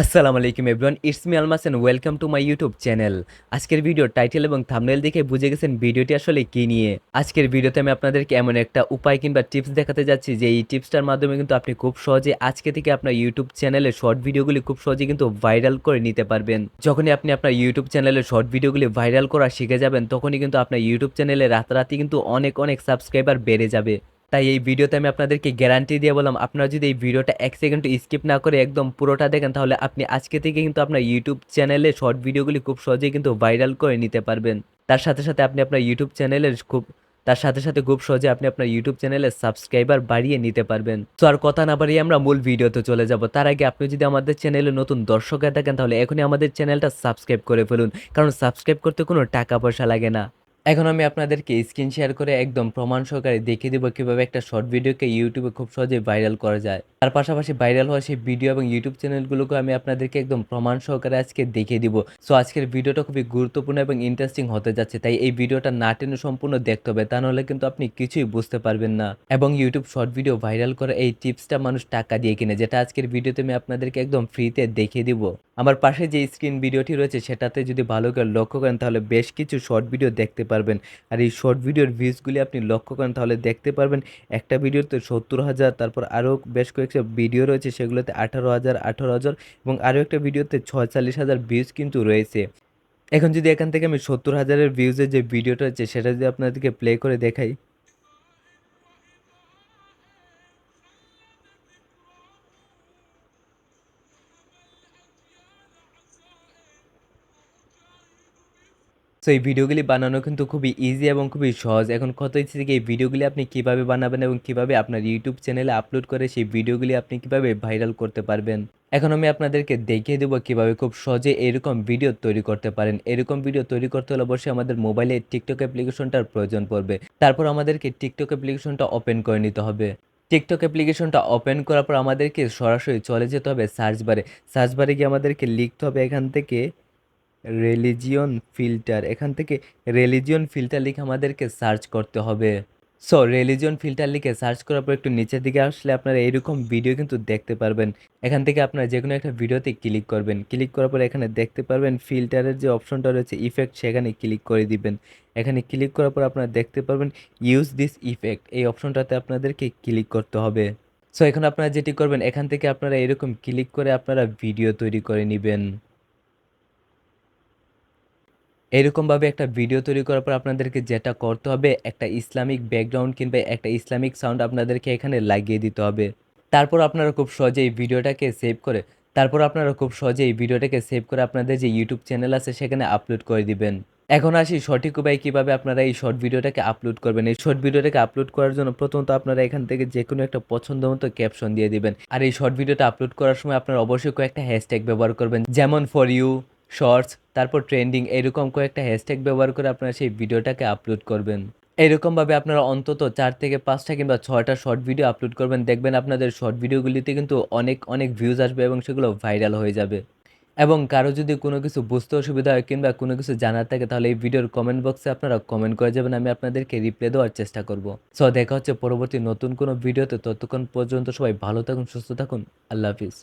আসসালামু আলাইকুম everyone, it's me Almas and welcome to my YouTube channel. আজকের ভিডিও টাইটেল এবং থাম্বনেল দেখে বুঝে গেছেন ভিডিওটি আসলে কি নিয়ে। আজকের ভিডিওতে আমি আপনাদেরকে এমন একটা উপায় কিংবা টিপস দেখাতে যাচ্ছি যে এই টিপসটার মাধ্যমে কিন্তু আপনি খুব সহজে আজকে থেকে আপনার ইউটিউব চ্যানেলে শর্ট ভিডিওগুলি খুব সহজে কিন্তু ভাইরাল করে নিতে পারবেন। যখনই আপনি আপনার ইউটিউব চ্যানেলে শর্ট ভিডিওগুলি ভাইরাল করা শিখে যাবেন, তখনই কিন্তু আপনার ইউটিউব চ্যানেলে রাতারাতি কিন্তু অনেক অনেক সাবস্ক্রাইবার বেড়ে যাবে। তাই এই ভিডিওতে আমি আপনাদেরকে গ্যারান্টি দিয়ে বললাম, আপনারা যদি এই ভিডিওটা 1 সেকেন্ড স্কিপ না করে একদম পুরোটা দেখেন, তাহলে আপনি আজকে থেকে কিন্তু আপনার ইউটিউব চ্যানেলে শর্ট ভিডিওগুলি খুব সহজেই কিন্তু ভাইরাল করে নিতে পারবেন। তার সাথে সাথে আপনি আপনার ইউটিউব চ্যানেলের খুব তার সাথে সাথে খুব সহজে আপনি আপনার ইউটিউব চ্যানেলে সাবস্ক্রাইবার বাড়িয়ে নিতে পারবেন। তো আর কথা না বাড়িয়ে আমরা মূল ভিডিওতে চলে যাব। তার আগে আপনি যদি আমাদের চ্যানেলে নতুন দর্শক হয়ে থাকেন, তাহলে এখনই আমাদের চ্যানেলটা সাবস্ক্রাইব করে ফেলুন, কারণ সাবস্ক্রাইব করতে কোনো টাকা পয়সা লাগে না। এখন আমি আপনাদেরকে স্ক্রিন শেয়ার করে একদম প্রমাণ সহকারে দেখিয়ে দেবো কিভাবে একটা শর্ট ভিডিওকে ইউটিউবে খুব সহজে ভাইরাল করা যায়। তার পাশাপাশি ভাইরাল হওয়া সেই ভিডিও এবং ইউটিউব চ্যানেলগুলোকে আমি আপনাদেরকে একদম প্রমাণ সহকারে আজকে দেখিয়ে দিব। সো আজকের ভিডিওটা খুবই গুরুত্বপূর্ণ এবং ইন্টারেস্টিং হতে যাচ্ছে, তাই এই ভিডিওটা না টেনে সম্পূর্ণ দেখতে হবে, তা নাহলে কিন্তু আপনি কিছুই বুঝতে পারবেন না। এবং ইউটিউব শর্ট ভিডিও ভাইরাল করা এই টিপসটা মানুষ টাকা দিয়ে কিনে, যেটা আজকের ভিডিওতে আমি আপনাদেরকে একদম ফ্রিতে দেখিয়ে দিব। আমার পাশে যে স্ক্রিন ভিডিওটি রয়েছে সেটাতে যদি ভালো করে লক্ষ্য করেন, তাহলে বেশ কিছু শর্ট ভিডিও দেখতে পারবেন। আর এই শর্ট ভিডিওর ভিউজগুলি আপনি লক্ষ্য করেন, তাহলে দেখতে পারবেন একটা ভিডিওতে 70,000, তারপর আরও বেশ কয়েকটা ভিডিও রয়েছে সেগুলোতে 18,000 এবং আরও একটা ভিডিওতে 46,000 ভিউজ কিন্তু রয়েছে। এখন যদি এখান থেকে আমি 70,000-এর ভিউজের যে ভিডিওটা রয়েছে সেটা যদি আপনাদেরকে প্লে করে দেখাই, সো এই ভিডিওগুলি বানানো কিন্তু খুবই ইজি এবং খুবই সহজ। এখন কথা হচ্ছে যে এই ভিডিওগুলি আপনি কিভাবে বানাবেন এবং কিভাবে আপনার ইউটিউব চ্যানেলে আপলোড করে সেই ভিডিওগুলি আপনি কিভাবে ভাইরাল করতে পারবেন। এখন আমি আপনাদেরকে দেখিয়ে দেবো কিভাবে খুব সহজে এরকম ভিডিও তৈরি করতে পারেন। এরকম ভিডিও তৈরি করতে হলে অবশ্যই আমাদের মোবাইলে টিকটক অ্যাপ্লিকেশনটার প্রয়োজন পড়বে। তারপর আমাদেরকে টিকটক অ্যাপ্লিকেশনটা ওপেন করে নিতে হবে। টিকটক অ্যাপ্লিকেশনটা ওপেন করার পর আমাদেরকে সরাসরি চলে যেতে হবে সার্চ বারে। সার্চ বারে গিয়ে আমাদেরকে লিখতে হবে এখান থেকে রিলিজিয়ন ফিল্টার। এখান থেকে রিলিজিয়ন ফিল্টার লিখে আমাদেরকে সার্চ করতে হবে। সো রিলিজিয়ন ফিল্টার লিখে সার্চ করার পর একটু নিচের দিকে আসলে আপনারা এইরকম ভিডিও কিন্তু দেখতে পারবেন। এখান থেকে আপনারা যে কোনো একটা ভিডিওতে ক্লিক করবেন। ক্লিক করার পর এখানে দেখতে পারবেন ফিল্টারের যে অপশনটা রয়েছে ইফেক্ট, সেখানে ক্লিক করে দিবেন। এখানে ক্লিক করার পর আপনারা দেখতে পারবেন ইউজ দিস ইফেক্ট, এই অপশনটাতে আপনাদেরকে ক্লিক করতে হবে। সো এখন আপনারা যেটি করবেন, এখান থেকে আপনারা এরকম ক্লিক করে আপনারা ভিডিও তৈরি করে নেবেন। এরকমভাবে একটা ভিডিও তৈরি করার পর আপনাদেরকে যেটা করতে হবে, একটা ইসলামিক ব্যাকগ্রাউন্ড কিংবা একটা ইসলামিক সাউন্ড আপনাদেরকে এখানে লাগিয়ে দিতে হবে। তারপর আপনারা খুব সহজে এই ভিডিওটাকে সেভ করে আপনাদের যে ইউটিউব চ্যানেল আছে সেখানে আপলোড করে দিবেন। এখন আসি সঠিক উপায় কিভাবে আপনারা এই শর্ট ভিডিওটাকে আপলোড করবেন। এই শর্ট ভিডিওটাকে আপলোড করার জন্য প্রথমত আপনারা এখান থেকে যে কোনো একটা পছন্দ মতো ক্যাপশন দিয়ে দিবেন। আর এই শর্ট ভিডিওটা আপলোড করার সময় আপনারা অবশ্যই কয়েকটা হ্যাশট্যাগ ব্যবহার করবেন, যেমন ফর ইউ, শর্টস, তারপর ট্রেন্ডিং, এরকম কয়েকটা হ্যাশট্যাগ ব্যবহার করে আপনারা সেই ভিডিওটাকে আপলোড করবেন। এরকমভাবে আপনারা অন্তত 4 থেকে 5টা কিংবা 6টা শর্ট ভিডিও আপলোড করবেন। দেখবেন আপনাদের শর্ট ভিডিওগুলিতে কিন্তু অনেক অনেক ভিউজ আসবে এবং সেগুলো ভাইরাল হয়ে যাবে। এবং কারো যদি কোনো কিছু বুঝতে অসুবিধা হয় কিংবা কোনো কিছু জানার থাকে, তাহলে এই ভিডিওর কমেন্ট বক্সে আপনারা কমেন্ট করে যাবেন, আমি আপনাদেরকে রিপ্লাই দেওয়ার চেষ্টা করব। সো দেখা হচ্ছে পরবর্তী নতুন কোনো ভিডিওতে। ততক্ষণ পর্যন্ত সবাই ভালো থাকুন, সুস্থ থাকুন। আল্লাহ হাফিজ।